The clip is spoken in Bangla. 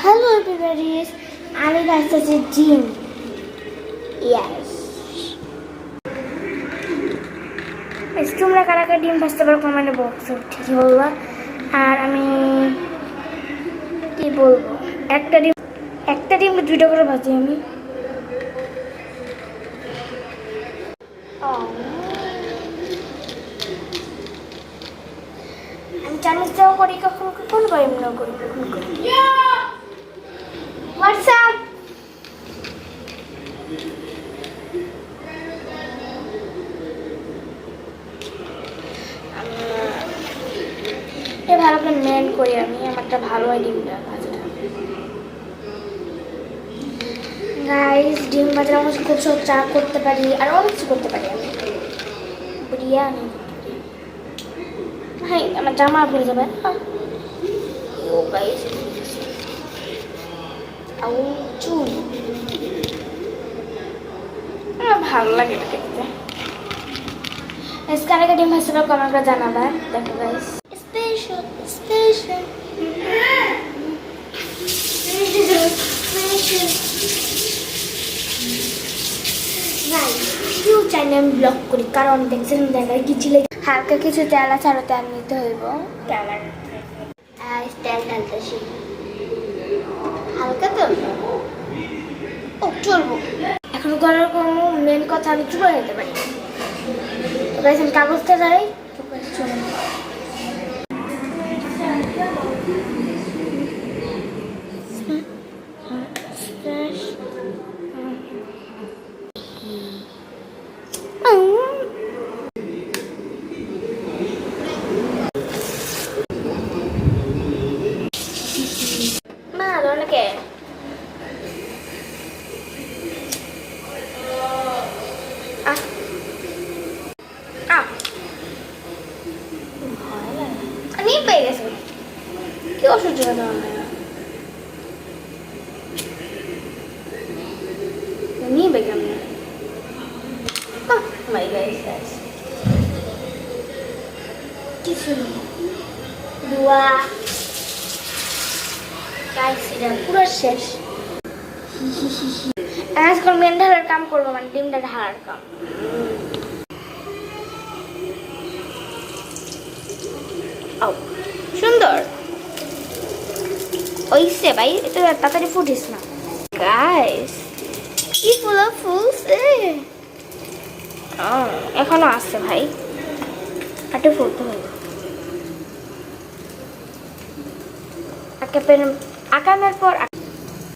Hello everybody, আমি আসতেছি জিম। ইয়েস, তোমরা কারা কারা ডিম ভাজতে পারো কমেন্টে বক্সে ঠিকই বলবা। আর আমি কি বলবো, একটা ডিম দুইটা করে ভাজি আমি। আমি চামচ দেওয়া করি, কখন কখন এমন করি, কখন করি। হোয়াটসঅ্যাপ ভালো করে মেন করি আমি, আমারটা ভালো হয় ডিমটা ভাজাটা। গাইস, ডিম ভাজা আমার খুব সব চা করতে পারি আর অনেক কিছু করতে পারি আমি। বিরিয়ানি ভাই, আমার জামা পড়ে যাবে। ও গাইস, আউ চুল আমার ভালো লাগে এটা দেখতে। इसका अलग डिम भाजতে পারো কমেন্ট করে জানাবা। দেখো গাইস, স্পেশাল স্পেশাল কেউ চাইলে আমি ব্লগ করি, কারণ দেখছেন দেখার কিছু হালকা কিছু তেল আছে, আরো তেল নিতে হইব। তেল ঢালতেছি হালকা, তো ও চলবো। এখন করার কোনো মেন কথা, আমি চুলে যেতে পারি। তো গাইস, আমি কাগজটা যাই, চলুন। মা অনেকে আমি পেয়ে গেছি, কি অসহ্য নিয়ে পেলাম না। কিছু দোয়া পুরো শেষ। আজকাল মেন ঢালার কাম করবো, মানে ডিমটা ঢালার কাম। সুন্দর ওইসে ভাই, এটা তাড়াতাড়ি ফুটিস না গাইস। কি ফুলছে, এখনো আসছে ভাই, আটে ফুলতে হবে। আঁকানোর পর